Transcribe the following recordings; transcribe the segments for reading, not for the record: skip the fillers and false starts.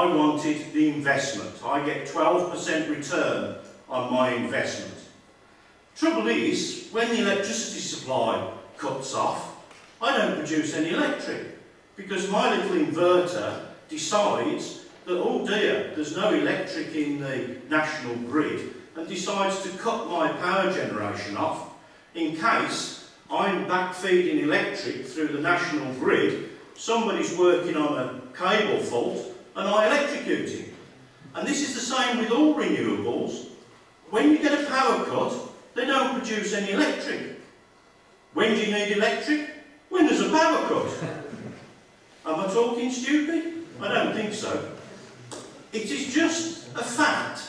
I wanted the investment. I get 12% return on my investment. Trouble is, when the electricity supply cuts off, I don't produce any electric, because my little inverter decides that, oh dear, there's no electric in the national grid, and decides to cut my power generation off in case I'm backfeeding electric through the national grid, somebody's working on a cable fault, and I electrocute him. And this is the same with all renewables. When you get a power cut, they don't produce any electric. When do you need electric? When there's a power cut. Am I talking stupid? I don't think so. It is just a fact.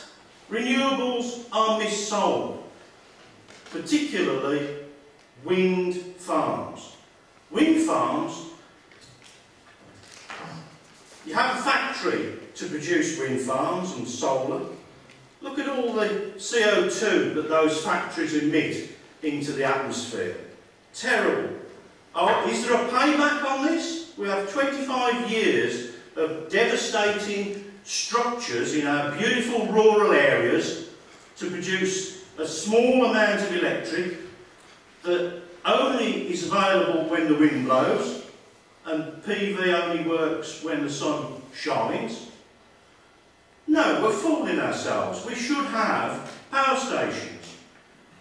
Renewables are missold, particularly wind farms. Wind farms, you have a factory to produce wind farms and solar. Look at all the CO2 that those factories emit into the atmosphere. Terrible. Oh, is there a payback on this? We have 25 years of devastating structures in our beautiful rural areas to produce a small amount of electric that only is available when the wind blows, and PV only works when the sun shines. No, we're fooling ourselves. We should have power stations.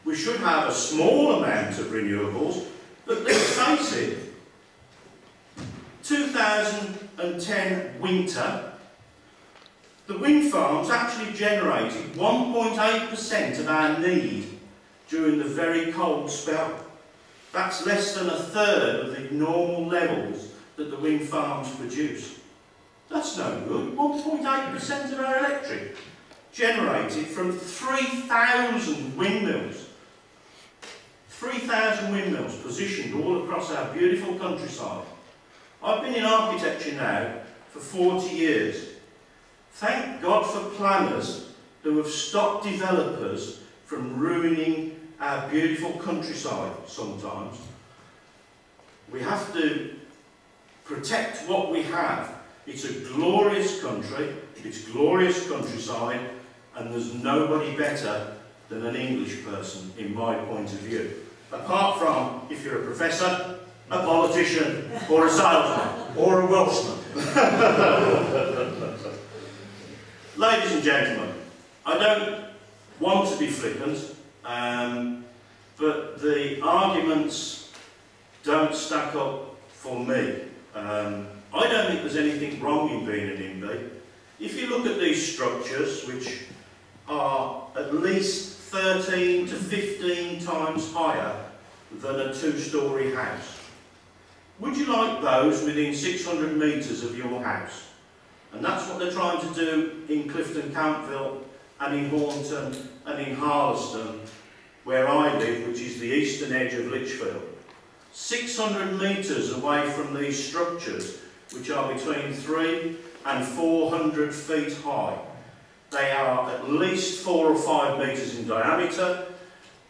We should have a small amount of renewables, but let's face it, 2010 winter, the wind farms actually generated 1.8% of our need during the very cold spell. That's less than a third of the normal levels that the wind farms produce. That's no good. 1.8% of our electric generated from 3,000 windmills. 3,000 windmills positioned all across our beautiful countryside. I've been in architecture now for 40 years. Thank God for planners who have stopped developers from ruining our beautiful countryside sometimes. We have to protect what we have. It's a glorious country, it's glorious countryside, and there's nobody better than an English person, in my point of view. Apart from, if you're a professor, a politician, or a salesman, or a Welshman. Ladies and gentlemen, I don't want to be flippant, but the arguments don't stack up for me. I don't think there's anything wrong in being an NIMBY. If you look at these structures, which are at least 13 to 15 times higher than a two-storey house, would you like those within 600 metres of your house? And that's what they're trying to do in Clifton Campville and in Hornton and in Harleston, where I live, which is the eastern edge of Lichfield. 600 metres away from these structures, which are between 300 and 400 feet high. They are at least 4 or 5 metres in diameter.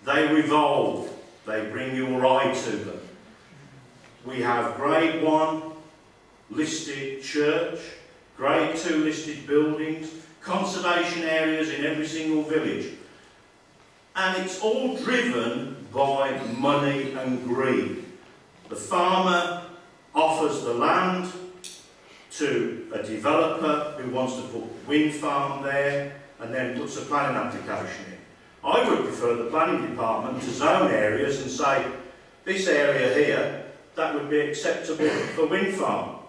They revolve. They bring your eye to them. We have Grade 1 listed church, Grade 2 listed buildings, conservation areas in every single village. And it's all driven by money and greed. The farmer offers the land to a developer who wants to put a wind farm there and then puts a planning application in. I would prefer the planning department to zone areas and say, this area here, that would be acceptable for wind farm.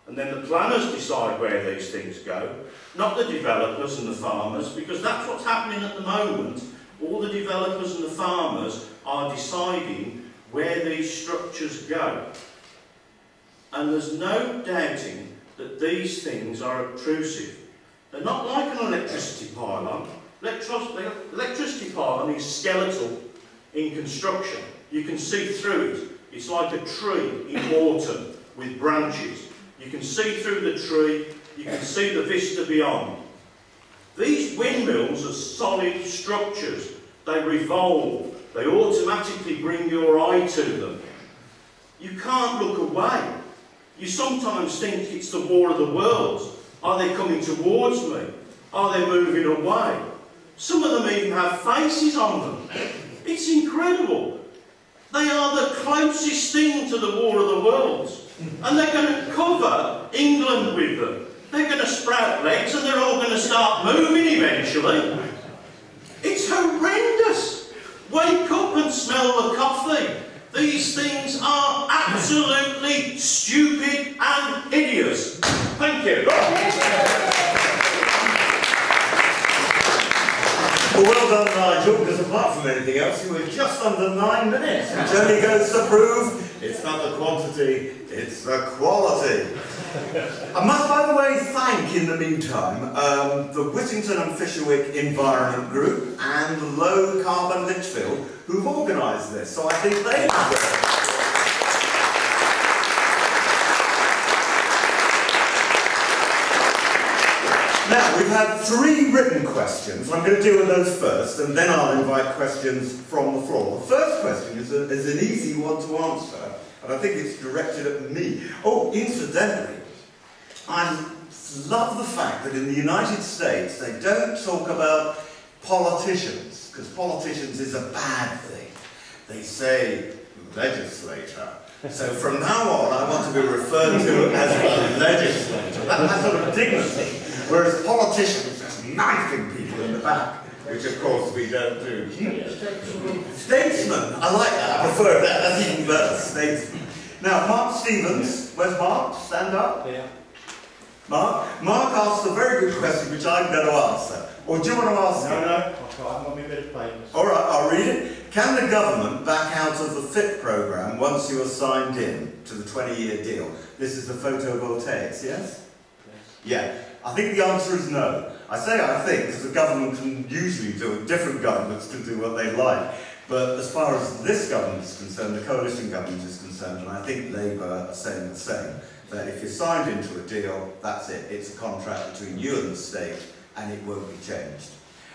And then the planners decide where these things go, not the developers and the farmers, because that's what's happening at the moment. All the developers and the farmers are deciding where these structures go. And there's no doubting that these things are obtrusive. They're not like an electricity pylon. Electricity pylon is skeletal in construction. You can see through it. It's like a tree in autumn with branches. You can see through the tree, you can see the vista beyond. These windmills are solid structures. They revolve. They automatically bring your eye to them. You can't look away. You sometimes think it's the War of the Worlds. Are they coming towards me? Are they moving away? Some of them even have faces on them. It's incredible. They are the closest thing to the War of the Worlds. And they're going to cover England with them. They're going to sprout legs and they're all going to start moving eventually. It's horrendous. Wake up and smell the coffee. These things are absolutely stupid and hideous. Thank you. Well, well done, Nigel, because apart from anything else, you were just under 9 minutes, which only goes to prove it's not the quantity, it's the quality. I must, by the way, thank, in the meantime, the Whittington and Fisherwick Environment Group and Low Carbon Lichfield, who've organised this, so I think they deserve it. Now, we've had 3 written questions. I'm going to deal with those first, and then I'll invite questions from the floor. The first question is an easy one to answer, and I think it's directed at me. Oh, incidentally, I love the fact that in the United States they don't talk about politicians, because politicians is a bad thing. They say legislator. So from now on, I want to be referred to as a legislator. That has sort of dignity. Whereas politicians just knifing people in the back, which of course we don't do. Statesman, I like that, I prefer that, that's even better, statesman. Now, Mark Stevens, where's Mark? Stand up. Yeah. Mark asked a very good question, which I'm going to answer. Or do you want to ask it? No, I've got me a bit of paper. Alright, I'll read it. Can the government back out of the FIT programme once you are signed in to the 20-year deal? This is the photovoltaics, yes? Yeah. I think the answer is no. I say I think because the government can usually do it, different governments can do what they like. But as far as this government is concerned, the coalition government is concerned, and I think Labour are saying the same, that if you're signed into a deal, that's it. It's a contract between you and the state, and it won't be changed.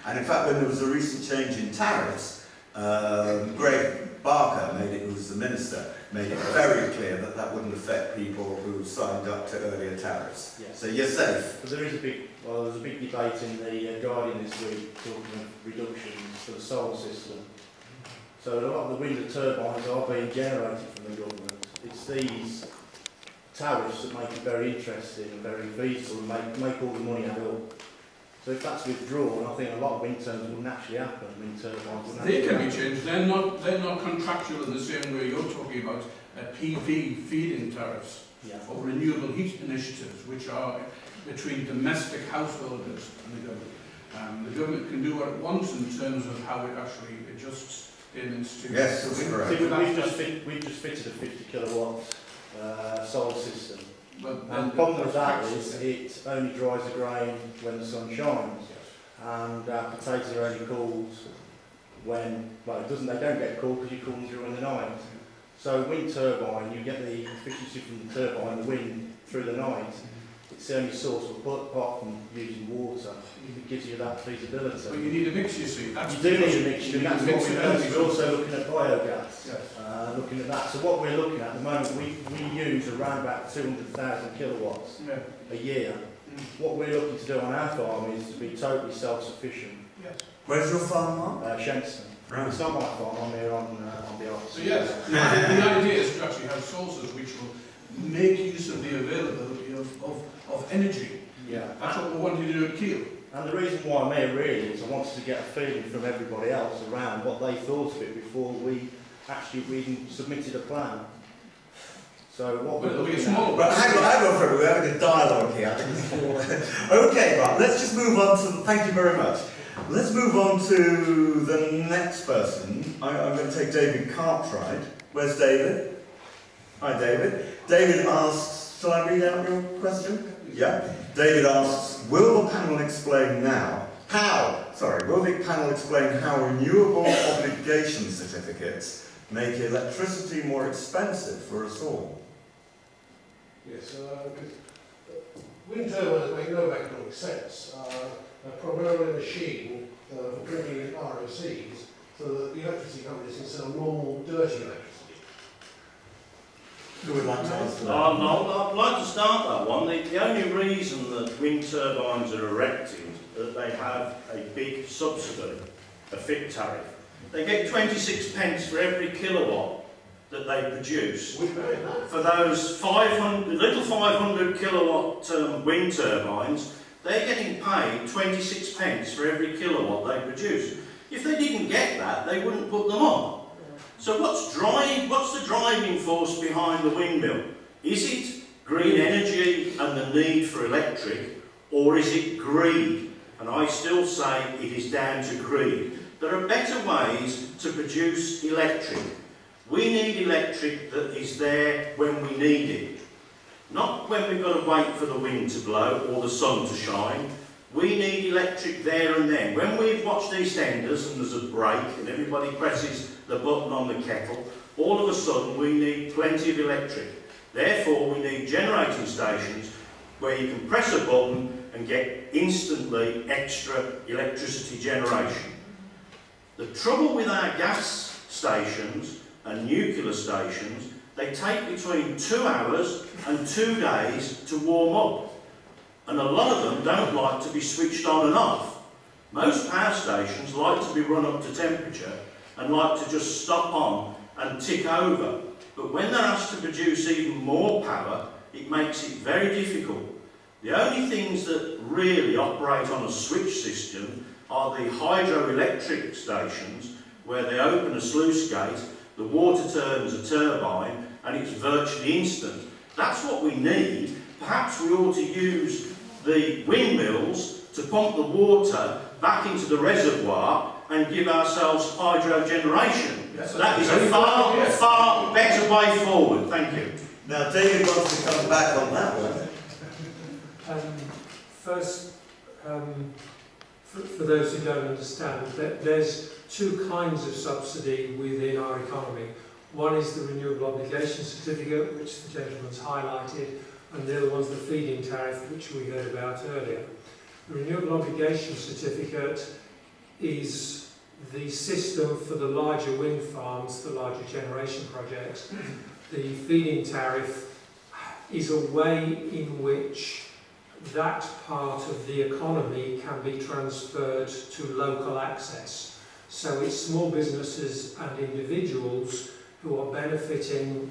And in fact, when there was a recent change in tariffs, Greg Barker, who was the minister, made it very clear that that wouldn't affect people who signed up to earlier tariffs. Yes. So you're safe. But there is a big, there's a big debate in the Guardian this week talking of reductions for the solar system. So a lot of the wind turbines are being generated from the government. It's these tariffs that make it very interesting and very feasible and make all the money add up. So if that's withdrawn, I think a lot of wind turbines wouldn't actually happen. Wind turbines wouldn't they can be changed. They're not contractual in the same way you're talking about PV feed-in tariffs or renewable heat initiatives, which are between domestic householders and the government. The government can do what it wants in terms of how it actually adjusts payments to. Yes, that's correct. We've just fitted a 50 kilowatt solar system. And the problem with that is it only dries the grain when the sun shines, and potatoes are only cooled when, they don't get cooled because you cool them during the night. So wind turbine, you get the efficiency from the turbine, the wind through the night. It's the only source of, apart from using water, it gives you that feasibility. But you need a mix, you see. You do need a mixture, and that's what we're doing. We're also looking at biogas, looking at that. So what we're looking at the moment, we use around about 200,000 kilowatts a year. What we're looking to do on our farm is to be totally self-sufficient. Yes. Where's your farm, Mark? Shenstone. Right. It's not my farm, I'm here on the office. So yes, the idea is to actually have sources which will make use of the availability of energy. Yeah. That's what we wanted to do at Kiel. And the reason why I'm here really is I wanted to get a feeling from everybody else around what they thought of it before we actually even submitted a plan. So what we're looking at... But hang on, we're having a dialogue here. Okay, right, let's just move on to... Thank you very much. Let's move on to the next person. I'm going to take David Cartwright. Where's David? Hi, David. David asks... Shall I read out your question? Yeah. David asks, will the panel explain now will the panel explain how renewable obligation certificates make electricity more expensive for us all? Yes, wind turbines make no economic sense. They're primarily a machine for bringing in ROCs so that the electricity companies can sell normal, dirty electricity. Who would like to answer that? I'd like to start that one. The only reason that wind turbines are erected is that they have a big subsidy, a FIT tariff. They get 26 pence for every kilowatt that they produce. For those 500 kilowatt wind turbines, they're getting paid 26 pence for every kilowatt they produce. If they didn't get that, they wouldn't put them on. So what's the driving force behind the windmill? Is it green energy and the need for electric, or is it greed? And I still say it is down to greed. There are better ways to produce electric. We need electric that is there when we need it. Not when we've got to wait for the wind to blow or the sun to shine. We need electric there and then. When we've watched EastEnders and there's a break and everybody presses the button on the kettle, all of a sudden we need plenty of electric. Therefore we need generating stations where you can press a button and get instantly extra electricity generation. The trouble with our gas stations and nuclear stations, they take between 2 hours and 2 days to warm up. And a lot of them don't like to be switched on and off. Most power stations like to be run up to temperature and like to just stop on and tick over. But when they're asked to produce even more power, it makes it very difficult. The only things that really operate on a switch system are the hydroelectric stations, where they open a sluice gate, the water turns a turbine, and it's virtually instant. That's what we need. Perhaps we ought to use the windmills to pump the water back into the reservoir and give ourselves hydro generation. Yes, that is a far better way forward. Thank you. Now, David wants to come back on that one. First, for those who don't understand, there's two kinds of subsidy within our economy. One is the renewable obligation certificate, which the gentleman's highlighted, and the other one's the feed-in tariff, which we heard about earlier. The renewable obligation certificate is the system for the larger wind farms, the larger generation projects. The feed-in tariff is a way in which that part of the economy can be transferred to local access. So it's small businesses and individuals who are benefiting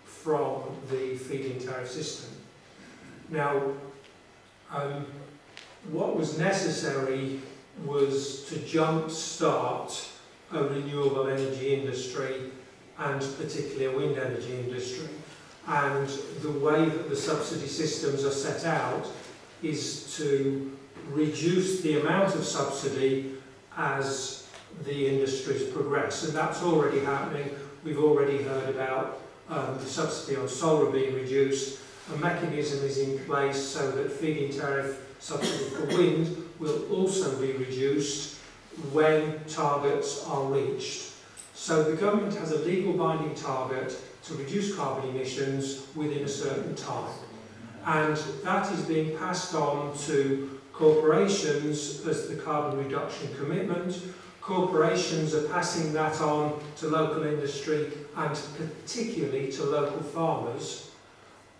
from the feed-in tariff system. Now, what was necessary was to jump-start a renewable energy industry, and particularly a wind energy industry. And the way that the subsidy systems are set out is to reduce the amount of subsidy as the industries progress. And that's already happening. We've already heard about the subsidy on solar being reduced. A mechanism is in place so that feed-in tariff subsidy for wind will also be reduced when targets are reached. So the government has a legal binding target to reduce carbon emissions within a certain time. And that is being passed on to corporations as the carbon reduction commitment. Corporations are passing that on to local industry and particularly to local farmers.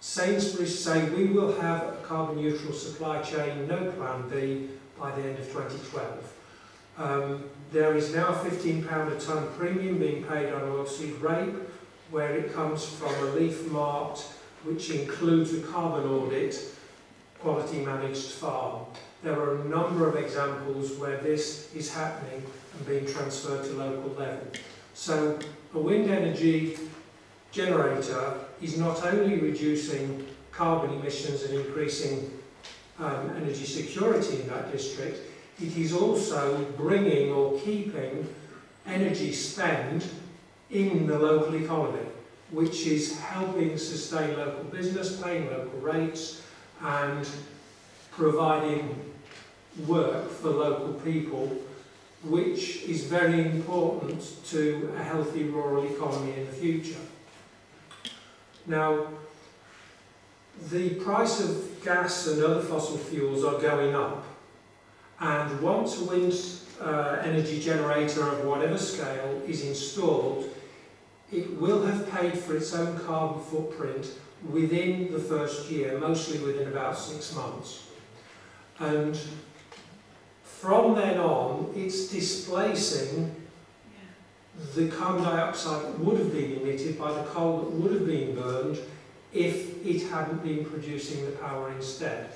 Sainsbury's say we will have a carbon neutral supply chain, no plan B, by the end of 2012. There is now a £15 a tonne premium being paid on oilseed rape, where it comes from a leaf marked, which includes a carbon audit, quality managed farm. There are a number of examples where this is happening and being transferred to local level. So a wind energy generator is not only reducing carbon emissions and increasing energy security in that district, it is also bringing or keeping energy spend in the local economy, which is helping sustain local business, paying local rates, and providing work for local people, which is very important to a healthy rural economy in the future. Now, the price of gas and other fossil fuels are going up, and once a wind energy generator of whatever scale is installed, it will have paid for its own carbon footprint within the first year, mostly within about 6 months. And from then on, it's displacing the carbon dioxide that would have been emitted by the coal that would have been burned if it hadn't been producing the power instead.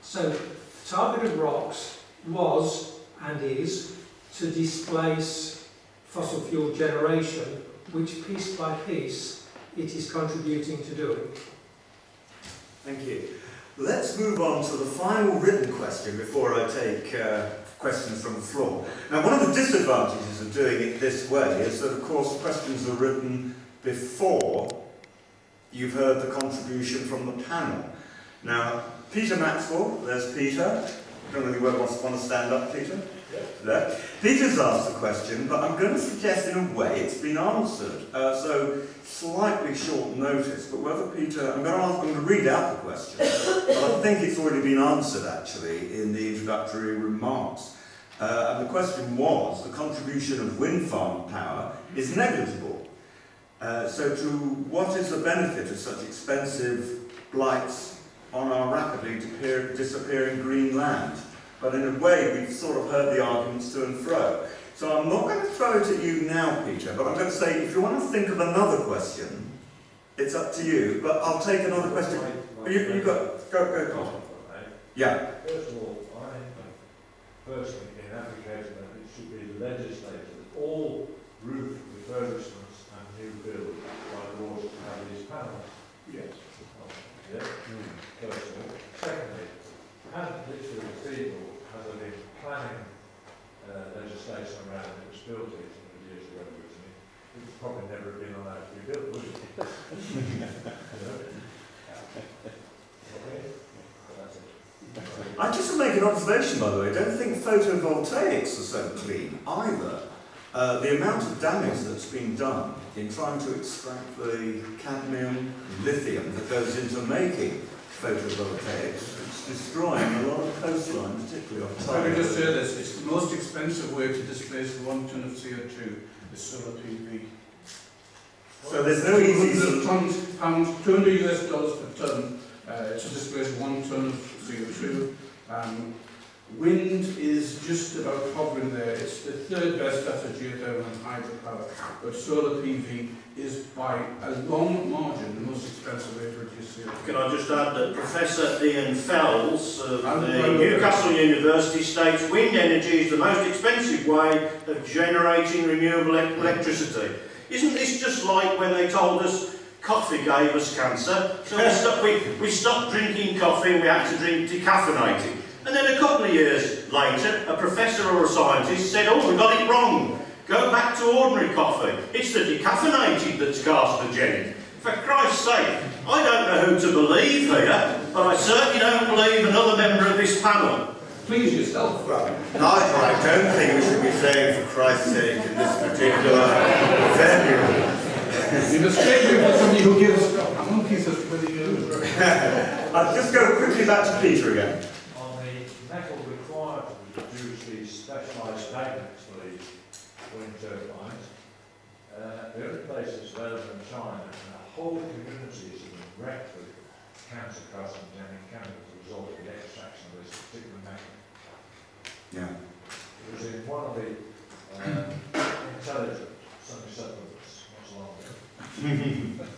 So the target of ROCs was and is to displace fossil fuel generation, which piece by piece it is contributing to doing. Thank you. Let's move on to the final written question before I take questions from the floor. Now, one of the disadvantages of doing it this way is that, of course, questions are written before you've heard the contribution from the panel. Now, Peter Maxwell, there's Peter. I don't really want to stand up, Peter. No. Peter's asked the question, but I'm going to suggest in a way it's been answered. So slightly short notice, but whether Peter, I'm going to read out the question, but I think it's already been answered actually in the introductory remarks. And the question was, the contribution of wind farm power is negligible. So to what is the benefit of such expensive blights on our rapidly disappearing green land? But in a way, we've sort of heard the arguments to and fro. So I'm not going to throw it at you now, Peter, but I'm going to say, if you want to think of another question, it's up to you, but I'll take another question. You go. Yeah. First of all, I personally, in advocating that it should be legislated that all roof refurbishments and new builds by law should have these panels. Yes. Yes. Personally. Secondly, has Lichfield Cathedral, has there been planning legislation around it was built it in the years ago originally? It would probably never have been allowed to be built, would it? Okay. That's it. I just want to make an observation, by the way. I don't think photovoltaics are so clean either. The amount of damage that's been done in trying to extract the cadmium, lithium that goes into making photovoltaics, it's destroying a lot of coastline, particularly on I can just say this, it's the most expensive way to displace 1 tonne of CO2 is solar PV. So there's no easy... £200 $200 per tonne to displace 1 tonne of CO2. Wind is just about hovering there. It's the third best after geothermal and hydropower, but solar PV is by a long margin the most expensive way to reduce CO2. Can I just add that Professor Ian Fells of the Newcastle University states wind energy is the most expensive way of generating renewable electricity. Isn't this just like when they told us coffee gave us cancer? So we stopped drinking coffee and we had to drink decaffeinated. And then a couple of years later, a professor or a scientist said, oh, we got it wrong. Go back to ordinary coffee. It's the decaffeinated that's carcinogenic. For Christ's sake, I don't know who to believe here, but I certainly don't believe another member of this panel. Please yourself. No, I don't think we should be saying for Christ's sake in this particular venue. You must take me for somebody who gives a monkey's a I'll just go quickly back to Peter again. On the metal required to produce these specialised magnets for these wind turbines, the only places other than China, and whole communities have been wrecked with cancer carcinogenic chemicals as a result of the extraction of this particular magnet. Yeah. It was in one of the intelligent Sunday supplements not so long ago.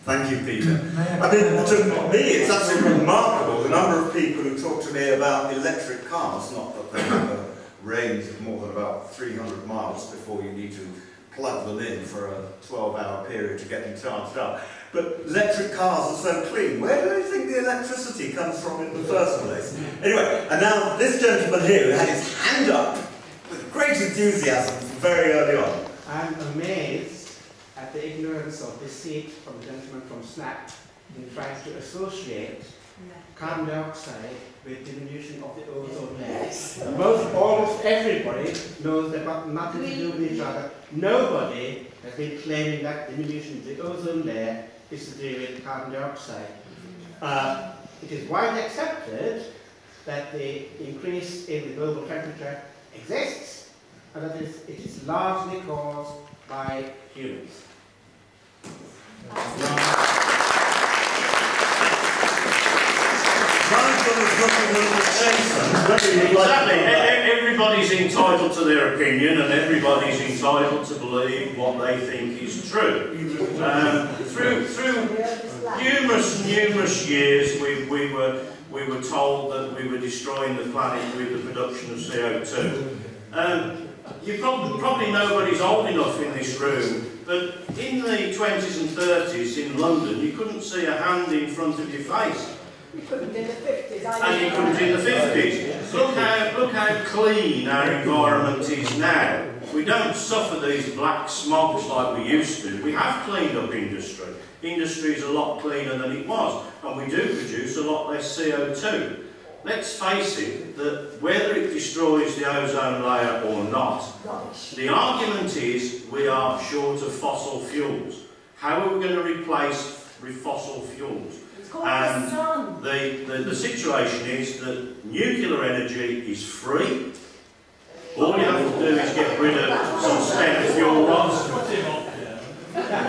Thank you, Peter. I mean, to me, it's absolutely remarkable the number of people who talk to me about electric cars, not that they have a range of more than about 300 miles before you need to plug them in for a 12-hour period to get them charged up. But electric cars are so clean. Where do they think the electricity comes from in the first place? Anyway, and now this gentleman here who had his hand up with great enthusiasm very early on. I'm amazed at the ignorance or deceit from the gentleman from SNAP in trying to associate carbon dioxide with diminution of the ozone layer. Almost everybody knows they've got nothing to do with each other. Nobody has been claiming that diminution of the ozone layer is to do with carbon dioxide. It is widely accepted that the increase in the global temperature exists and that it is largely caused by humans. Exactly. Everybody's entitled to their opinion, and everybody's entitled to believe what they think is true. Through numerous years, we were told that we were destroying the planet with the production of CO2. You probably nobody's old enough in this room, but in the 20s and 30s in London, you couldn't see a hand in front of your face. You couldn't in the 50s. And you couldn't in the 50s. Look how clean our environment is now. We don't suffer these black smogs like we used to. We have cleaned up industry. Industry is a lot cleaner than it was, and we do produce a lot less CO2. Let's face it, that whether it destroys the ozone layer or not, the argument is we are short of fossil fuels. How are we going to replace fossil fuels? And the situation is that nuclear energy is free. All you have to do is get rid of some spent fuel rods.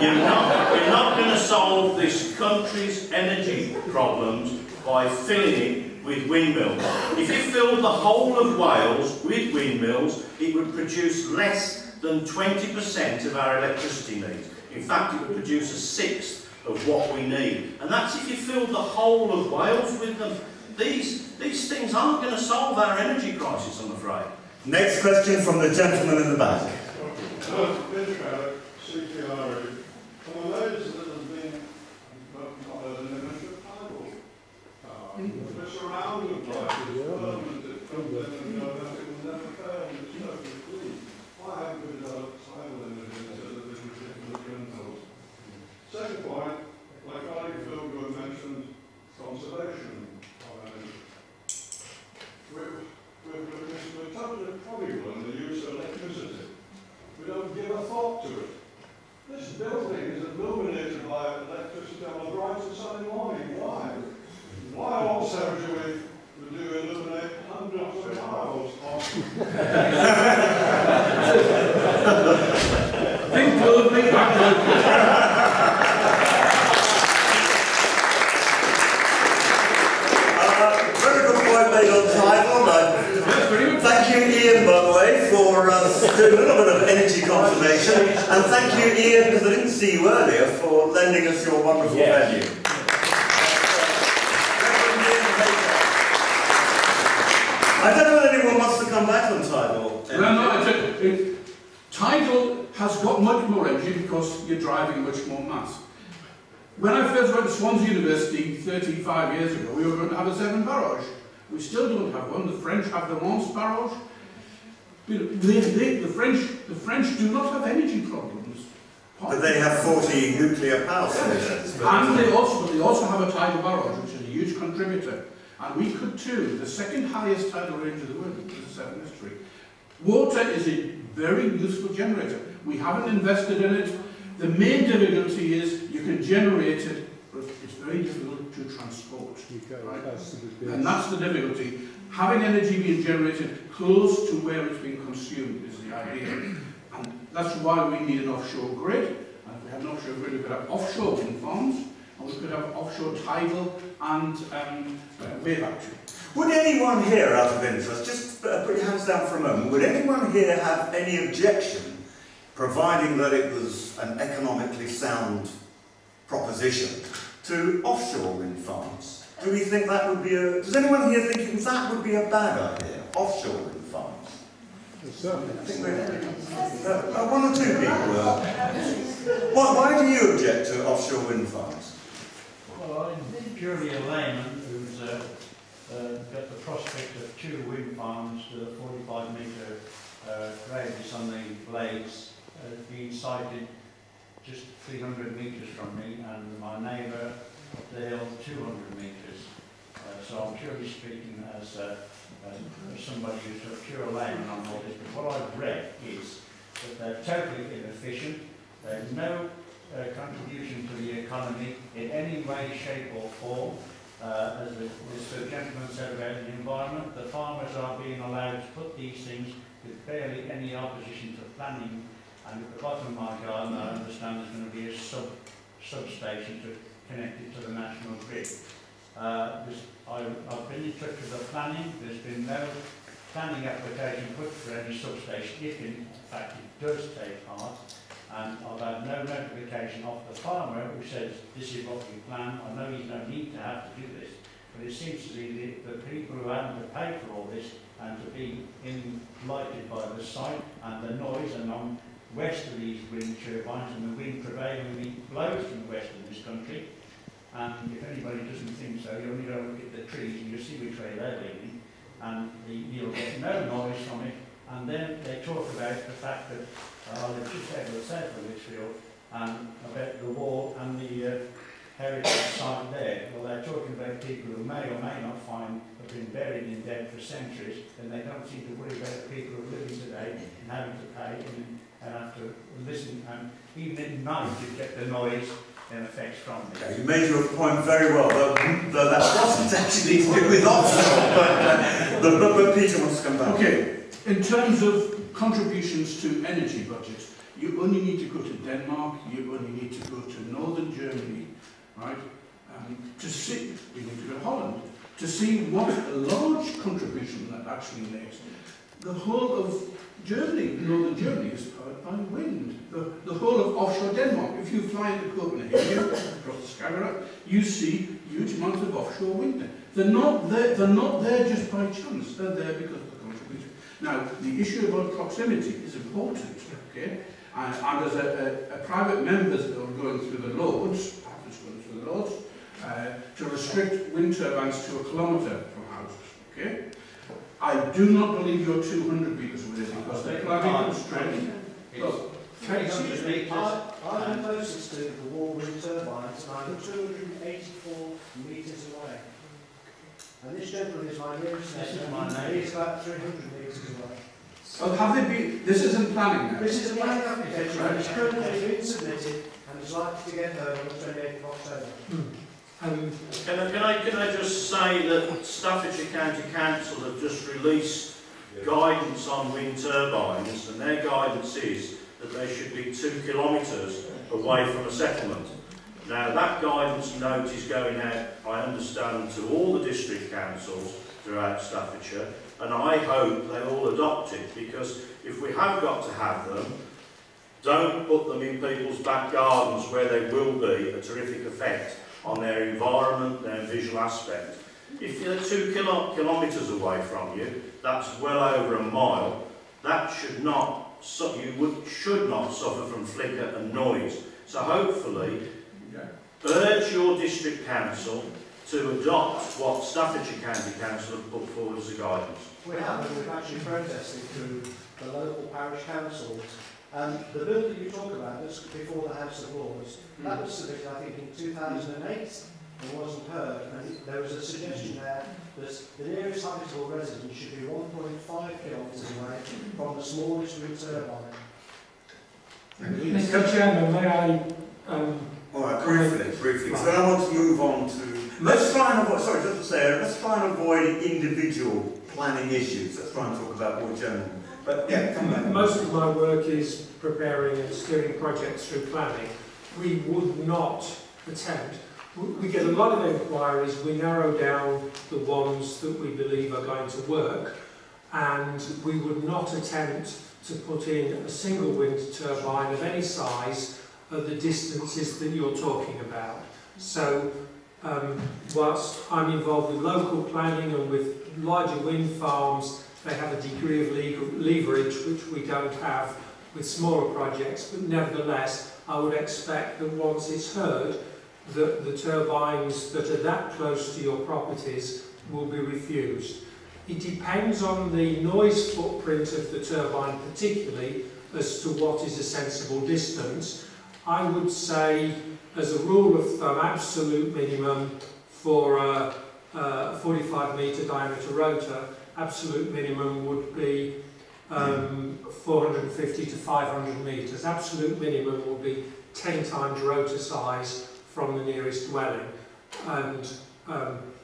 You're not going to solve this country's energy problems by filling it with windmills. If you filled the whole of Wales with windmills, it would produce less than 20% of our electricity needs. In fact, it would produce a sixth of what we need. And that's if you filled the whole of Wales with them. These things aren't going to solve our energy crisis, I'm afraid. Next question from the gentleman in the back. We're surrounded by development that comes in and goes out, it will never fail, and it's perfectly clean. Why haven't we developed tidal energy instead of these ridiculous windmills? Second point, my colleague Phil mentioned conservation of energy. We're totally prodigal in the use of electricity. We don't give a thought to it. This building is illuminated by electricity on a bright and sunny morning. Why? Why also do we illuminate hundreds of miles on? Think globally, act locally. Very good point made on tidal. Thank you, Ian, by the way, for doing a little bit of energy conservation. And thank you, Ian, because I didn't see you earlier, for lending us your wonderful venue. I don't know if anyone wants to come back on tidal. No, tidal has got much more energy because you're driving much more mass. When I first went to Swansea University 35 years ago, we were going to have a Severn barrage. We still don't have one. The French have the Mons barrage. The French do not have energy problems. But they have 40 nuclear power stations. And they also have a tidal barrage, which is a huge contributor. And we could too. The second highest tidal range of the world is the Severn Estuary. Water is a very useful generator. We haven't invested in it. The main difficulty is you can generate it, but it's very difficult to transport. Right? And that's the difficulty. Having energy being generated close to where it's being consumed is the idea. And that's why we need an offshore grid. And if we have an offshore grid, we could have offshore wind farms, and we could have offshore tidal and wave action. Would anyone here, out of interest, just put your hands down for a moment, would anyone here have any objection, providing that it was an economically sound proposition, to offshore wind farms? Do we think that would be a... Does anyone here think that would be a bad idea, offshore wind farms? One or two people. Why do you object to offshore wind farms? Well, I'm purely a layman who's got the prospect of 2 wind farms with a 45-metre radius on the blades being sited just 300 metres from me, and my neighbour up the hill 200 metres. So I'm purely speaking as somebody who's a pure layman on all this. But what I've read is that they're totally inefficient. There's no contribution to the economy in any way, shape or form. As this gentleman said about the environment, the farmers are being allowed to put these things with barely any opposition to planning. And at the bottom of my garden, I understand there's going to be a substation to connect it to the national grid. I've been in touch with the planning. There's been no planning application put for any substation, if in fact it does take part. And I've had no notification of the farmer who says this is what we plan. I know he's no need to have to do this, but it seems to be the people who are having to pay for all this and to be enlightened by the site and the noise, and on west of these wind turbines, and the wind prevailingly blows from the west of this country. And if anybody doesn't think so, you only go look at the trees and you'll see which way they're leaning, and you'll get no noise from it. And then they talk about the fact that I live just south of Lichfield, and about the wall and the heritage site there. Well, they're talking about people who may or may not find have been buried in dead for centuries, and they don't seem to worry about the people who are living today and having to pay and have to listen. And even at night, you get the noise and effects from it. Okay, you made your point very well, though that wasn't actually to do with offshore, but Peter wants to come back. Okay, in terms of contributions to energy budgets, you only need to go to Denmark, you only need to go to northern Germany, right, to see, you need to go to Holland, to see what a large contribution that actually makes. The whole of Germany, northern Germany, is powered by wind. The whole of offshore Denmark, if you fly into Copenhagen, across the Skagerrak, you see huge amounts of offshore wind. They're not there just by chance, they're there because of the contribution. Now, the issue about proximity is important, okay? And as a private member that are going through the Lords, to restrict wind turbines to 1 kilometre from houses, okay? I do not believe you're 200 metres away because they're planning constrained. Look, excuse me, I'm closest to the wall wind turbines and I'm 284 metres away. And this gentleman is my nearest neighbour. He's about 300 metres away. Oh, have they been? This isn't planning now. This is a planning application, and it's currently been submitted and is likely to get heard on the 28th of October. Can I just say that Staffordshire County Council have just released guidance on wind turbines, and their guidance is that they should be 2 kilometres away from a settlement. Now that guidance note is going out, I understand, to all the district councils throughout Staffordshire, and I hope they all adopt it, because if we have got to have them, don't put them in people's back gardens where they will be a terrific effect on their environment, their visual aspect. If you're 2 kilometres away from you, that's well over a mile, that should not suffer from flicker and noise. So hopefully, urge your district council to adopt what Staffordshire County Council have put forward as a guidance. We have, and we've actually protested through the local parish councils. The bill that you talk about was before the House of Lords. That was submitted, I think, in 2008 and wasn't heard. And there was a suggestion there that the nearest habitable residence should be 1.5 kilometres away from the smallest wind turbine. Mr. Chairman, may I... all right, briefly. So I want to move on to... Let's try and avoid individual planning issues. Let's try and talk about more general. But yeah, come back. Most of my work is preparing and steering projects through planning. We would not attempt. We get a lot of inquiries. We narrow down the ones that we believe are going to work, and we would not attempt to put in a single wind turbine of any size at the distances that you're talking about. So, whilst I'm involved with local planning and with larger wind farms, they have a degree of leverage which we don't have with smaller projects, but nevertheless I would expect that once it's heard that the turbines that are that close to your properties will be refused. It depends on the noise footprint of the turbine particularly as to what is a sensible distance. I would say, as a rule of thumb, absolute minimum for a 45 metre diameter rotor, absolute minimum would be 450 to 500 metres. Absolute minimum will be 10 times rotor size from the nearest dwelling, and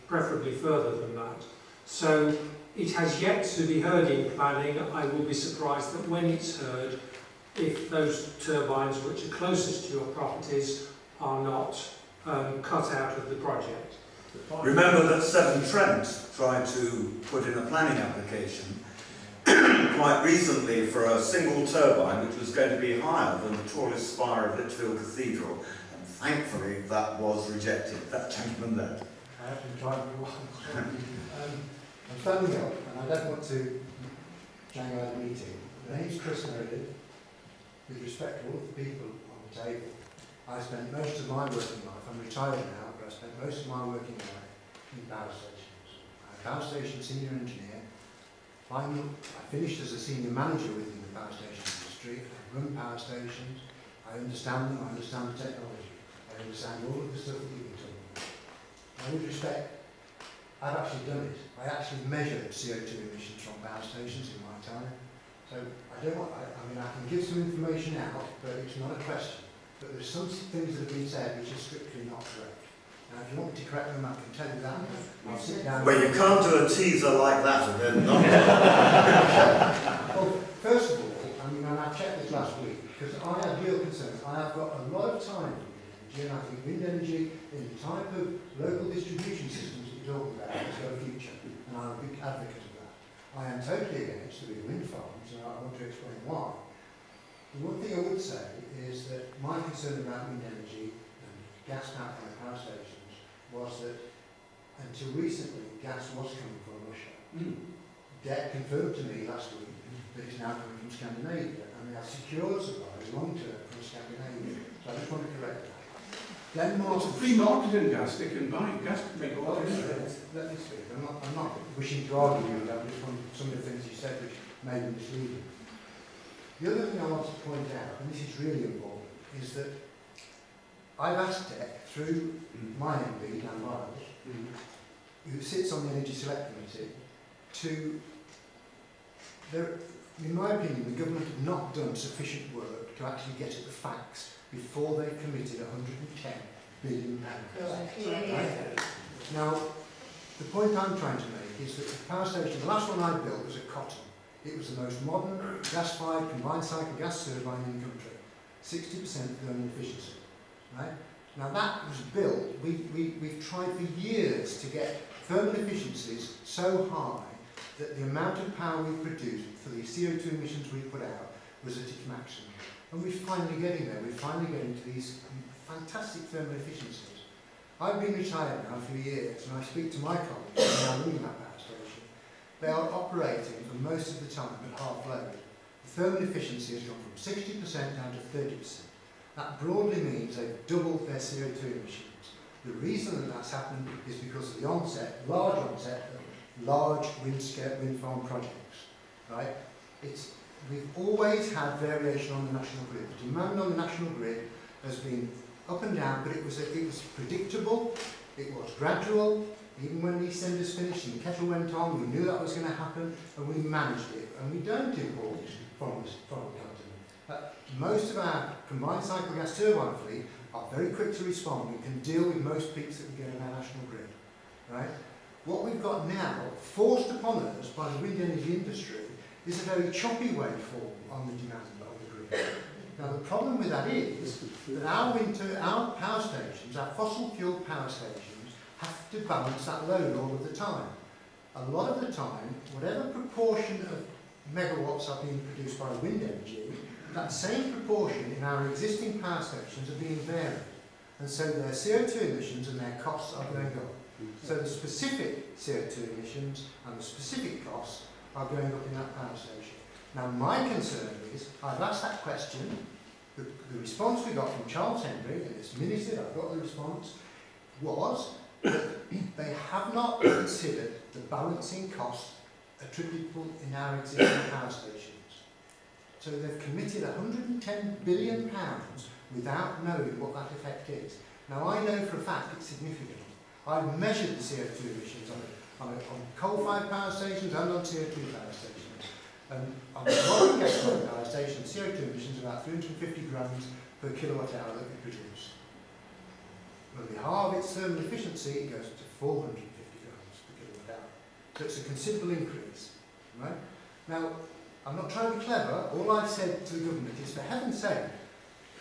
preferably further than that. So it has yet to be heard in planning. I will be surprised that when it's heard, if those turbines which are closest to your properties are not cut out of the project. Remember that Severn Trent tried to put in a planning application quite recently for a single turbine which was going to be higher than the tallest spire of Lichfield Cathedral, and thankfully that was rejected. That gentleman there. I have been trying for a while. I'm standing up, and I don't want to jangle out the meeting. My name's Chris Meredith. With respect to all of the people on the table, I spent most of my working life, I'm retired now, but I spent most of my working life in power stations. I'm a power station senior engineer. I finished as a senior manager within the power station industry. I run power stations. I understand them. I understand the technology. I understand all of the stuff that you've been talking about. Now, with respect, I've actually done it. I actually measured CO2 emissions from power stations in my time. So I don't want, I mean, I can give some information out, but it's not a question. But there's some things that have been said which are strictly not correct. Now, if you want me to correct them, I can tell you that. I'll sit down. Well, you can't do a teaser like that and then not. Well, first of all, I mean, and I checked this last week, because I have real concerns. I have got a lot of time for wind energy, and I think wind energy in the type of local distribution systems that you're talking about has got a future, and I'm a big advocate of that. I am totally against the big wind farms, and I want to explain why. The one thing I would say is that my concern about wind energy and gas power stations was that until recently gas was coming from Russia. DEC confirmed to me last week that it's now coming from Scandinavia, and they have secured supplies long term from Scandinavia. So I just want to correct that. Denmark. It's a free market in gas, they can buy gas to make all this. Let me speak. I'm not wishing to argue with that, I just want some of the things you said which may be misleading. The other thing I want to point out, and this is really important, is that I've asked DEC through my MD, Dan Miles, who sits on the Energy Select Committee, to, in my opinion, the government have not done sufficient work to actually get at the facts before they've committed £110 billion. Right? Now, the point I'm trying to make is that the power station, the last one I built was at Cotton. It was the most modern gas-fired combined cycle gas turbine in the country, 60% thermal efficiency. Right? Now that was built, we've tried for years to get thermal efficiencies so high that the amount of power we produced for the CO2 emissions we put out was at its maximum. And we're finally getting there, we're finally getting to these fantastic thermal efficiencies. I've been retired now for years, and I speak to my colleagues who are running that power station. They are operating for most of the time at half load. The thermal efficiency has gone from 60% down to 30%. That broadly means they've doubled their CO2 emissions. The reason that that's happened is because of the large onset of large wind farm projects. Right? We've always had variation on the national grid. The demand on the national grid has been up and down, but it was predictable, it was gradual. Even when the EastEnders finished and the kettle went on, we knew that was going to happen, and we managed it. And we don't import from the continent. Most of our combined cycle gas turbine fleet are very quick to respond. We can deal with most peaks that we get in our national grid. Right? What we've got now, forced upon us by the wind energy industry, is a very choppy waveform on the demand of the grid. Now the problem with that is that our power stations, our fossil fuel power stations, have to balance that load all of the time. A lot of the time, whatever proportion of megawatts are being produced by wind energy, that same proportion in our existing power stations are being varied. And so their CO2 emissions and their costs are going up. So the specific CO2 emissions and the specific costs are going up in that power station. Now my concern is, I've asked that question, the response we got from Charles Henry, and it's minuted, I've got the response, was that they have not considered the balancing costs attributable in our existing power stations. So they've committed £110 billion without knowing what that effect is. Now I know for a fact it's significant. I've measured the CO2 emissions on coal-fired power stations and on CO2 power stations. And on the modern gas-fired power station, CO2 emissions are about 350 grams per kilowatt hour that we produce. When we halve its thermal efficiency, it goes to 450 grams per kilowatt hour. So it's a considerable increase. Right? Now, I'm not trying to be clever. All I've said to the government is, for heaven's sake,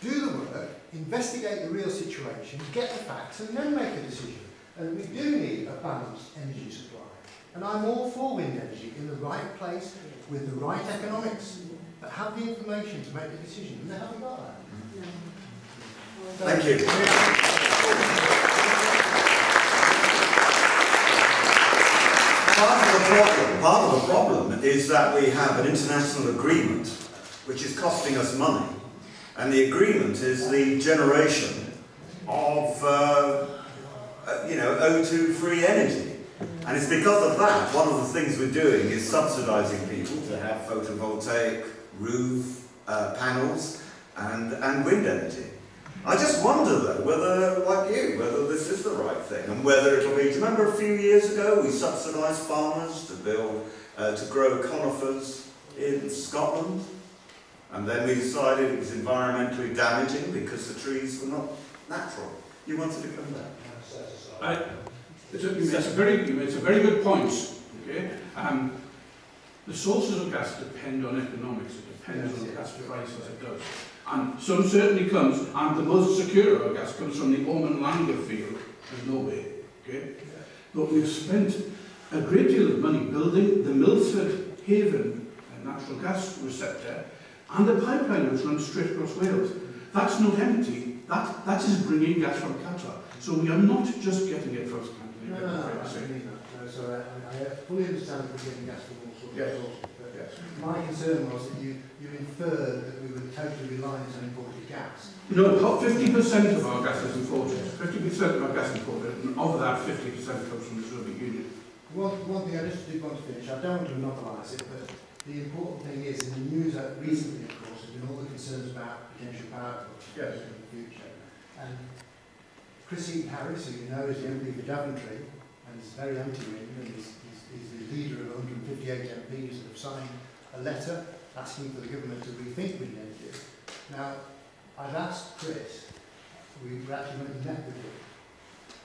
do the work, investigate the real situation, get the facts, and then make a decision. And we do need a balanced energy supply. And I'm all for wind energy in the right place, with the right economics, that have the information to make the decision, and they haven't got that. Thank you. Part of the problem is that we have an international agreement which is costing us money, and the agreement is the generation of O2 free energy. And it's because of that, one of the things we're doing is subsidising people to have photovoltaic roof panels and wind energy. I just wonder though, whether this is the right thing, and whether it'll be, do you remember a few years ago we subsidised farmers to build, to grow conifers in Scotland? And then we decided it was environmentally damaging because the trees were not natural. You wanted to come back? It's a very good point. Okay? The sources of gas depend on economics. It depends on the gas prices. It does. And some certainly comes, and the most secure of our gas comes from the Ormonlanger field in Norway. Okay? But we've spent a great deal of money building the Milford Haven natural gas receptor and the pipeline which runs straight across Wales. That's not empty. That is bringing gas from Qatar. So we are not just getting it from Scandinavia. I fully understand that we're getting gas from all sorts of sources. My concern was that you inferred that we were totally reliant on imported gas. No, 50% of our gas is imported. 50% of our gas is imported, and of that 50% comes from the Soviet Union. One thing I just did want to finish, I don't want to monopolise it, but the important thing is, in the news recently, of course, has been all the concerns about potential power cuts in the future. And Chris Harris, who you know is the MP for Daventry, and is very anti-wind, and is the leader of 158 MPs that have signed a letter asking for the government to rethink wind energy. Now, I've asked Chris, we actually went and met with him,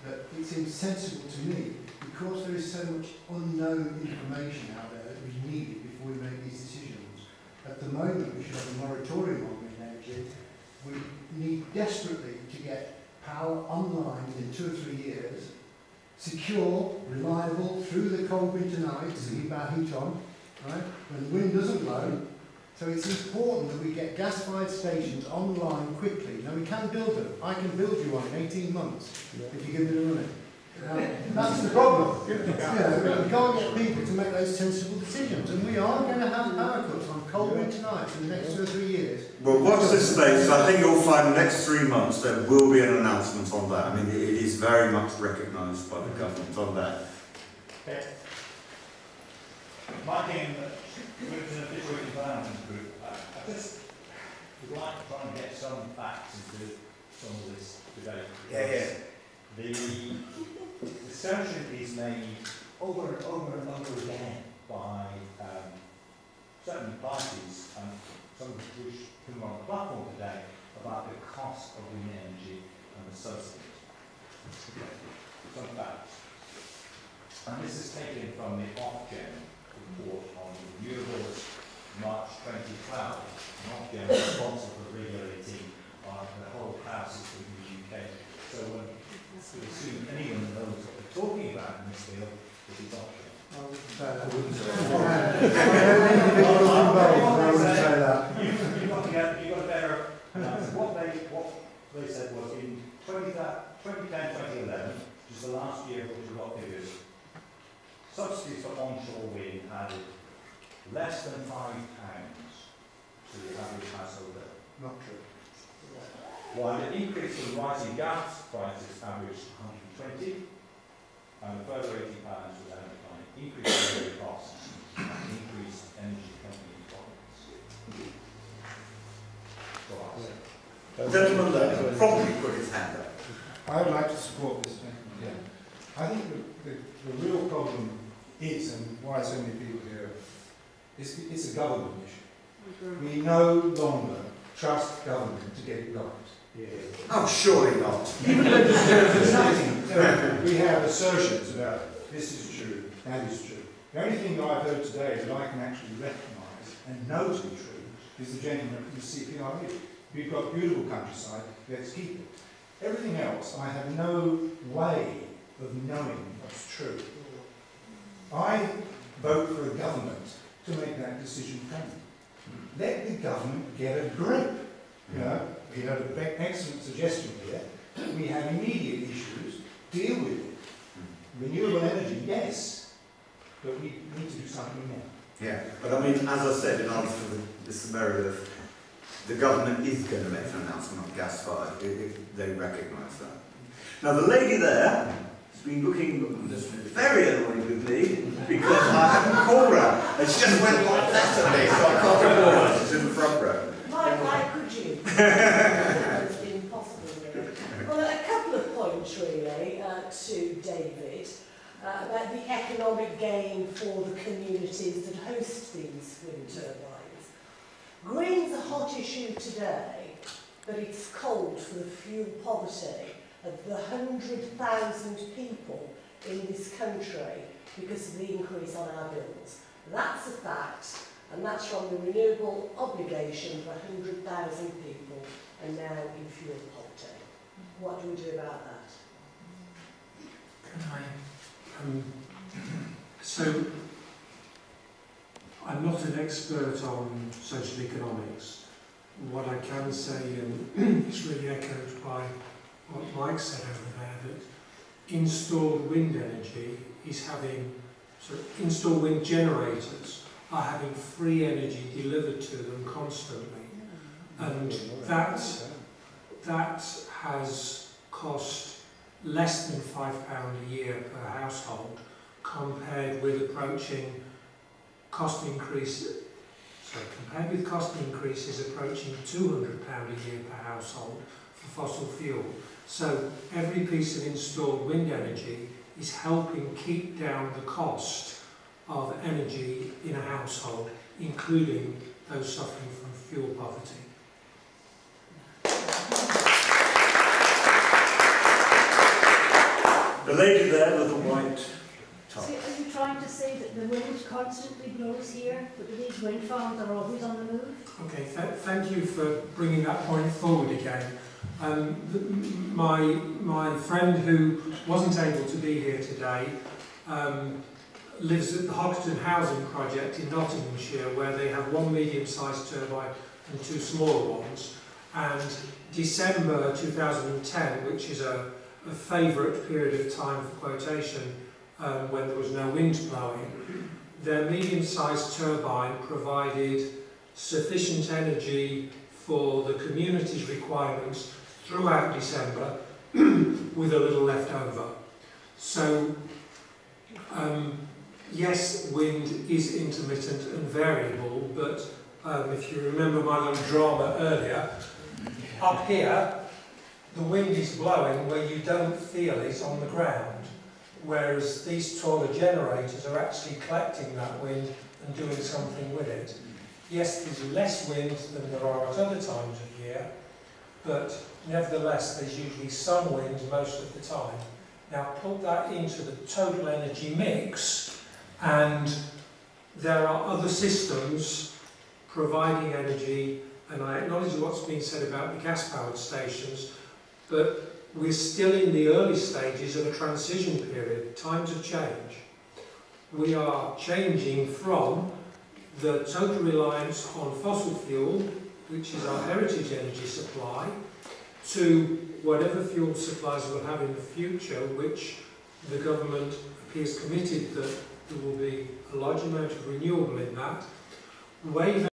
that it seems sensible to me, because there is so much unknown information out there that we need before we make these decisions. At the moment, we should have a moratorium on wind energy. We need desperately to get power online within 2 or 3 years, secure, reliable, through the cold winter nights, to keep our heat on, right, when the wind doesn't blow. So it's important that we get gas-fired stations online quickly. Now, we can build them. I can build you one in 18 months if you give me the money. That's the problem. We can't get people to make those sensible decisions, and we are going to have power cuts on cold winter nights in the next 2 or 3 years. Well, watch this space. I think you'll find the next 3 months there will be an announcement on that. I mean, it is very much recognised by the government on that. Okay. Mike King, Whittington Fisherwick Environment Group. I just would like to try and get some facts into some of this debate. The assertion is made over and over and over again by certain parties, some of which come on the platform today, about the cost of wind energy and the subsidies. Some facts. And this is taken from the Ofgem report on renewables, March 2012. Ofgem is responsible for regulating the whole power system in the UK. So one could assume anyone that knows what they're talking about in this field is Ofgem. I wouldn't say that. I wouldn't say that. You've got to bear what they said was in 2010-2011, which is the last year which we've got figures, subsidies for onshore wind added less than £5 to the average household bill. Not true. While the increase in rising gas prices averaged 120, and a further £80 was added by increased energy costs and increased energy company profits. Gentleman there probably put his hand up. I would like to support this. Yeah. I think the real problem is, and why so many people here, it's a government issue. We no longer trust government to get it right. Yeah. Oh, surely not. Even legislation, we have assertions about this is true, that is true. The only thing that I've heard today that I can actually recognise and know to be true is the gentleman from the CPRU. We've got beautiful countryside, let's keep it. Everything else, I have no way of knowing what's true. I vote for a government to make that decision for me. Let the government get a grip. You know, we had an excellent suggestion here. We have immediate issues, deal with it. Renewable energy, yes, but we need to do something now. Yeah, but I mean, as I said in answer to Mr. Meredith, the government is going to make an announcement on gas-fired if they recognise that. Now, the lady there has been looking very annoyed with me because I haven't called her. And she just went like that at me, so I can't call her. She's in the front row. Why could you? It's impossible, really. Well, a couple of points, really, to David. About the economic gain for the communities that host these wind turbines. Green's a hot issue today, but it's cold for the fuel poverty of the 100,000 people in this country because of the increase on our bills. That's a fact, and that's from the renewable obligation for 100,000 people and now in fuel poverty. What do we do about that? Can I? So, I'm not an expert on social economics. What I can say, and it's really echoed by what Mike said over there, that installed wind energy is having, installed wind generators are having free energy delivered to them constantly. And that has cost less than £5 a year per household, compared with cost increases approaching £200 a year per household for fossil fuel. So every piece of installed wind energy is helping keep down the cost of energy in a household, including those suffering from fuel poverty. The lady there with the white top. So are you trying to say that the wind constantly blows here, but these wind farms are always on the move? Okay, thank you for bringing that point forward again. My friend who wasn't able to be here today lives at the Hoxton Housing Project in Nottinghamshire, where they have one medium-sized turbine and two smaller ones. And December 2010, which is a favourite period of time for quotation when there was no wind blowing, their medium-sized turbine provided sufficient energy for the community's requirements throughout December with a little left over. So yes, wind is intermittent and variable, but if you remember my little drama earlier, up here the wind is blowing where you don't feel it on the ground, whereas these taller generators are actually collecting that wind and doing something with it. Yes, there's less wind than there are at other times of year, but nevertheless there's usually some wind most of the time. Now put that into the total energy mix, and there are other systems providing energy, and I acknowledge what's been said about the gas-powered stations, but we're still in the early stages of a transition period. Times have changed. We are changing from the total reliance on fossil fuel, which is our heritage energy supply, to whatever fuel supplies we'll have in the future, which the government appears committed that there will be a large amount of renewable in that. Wave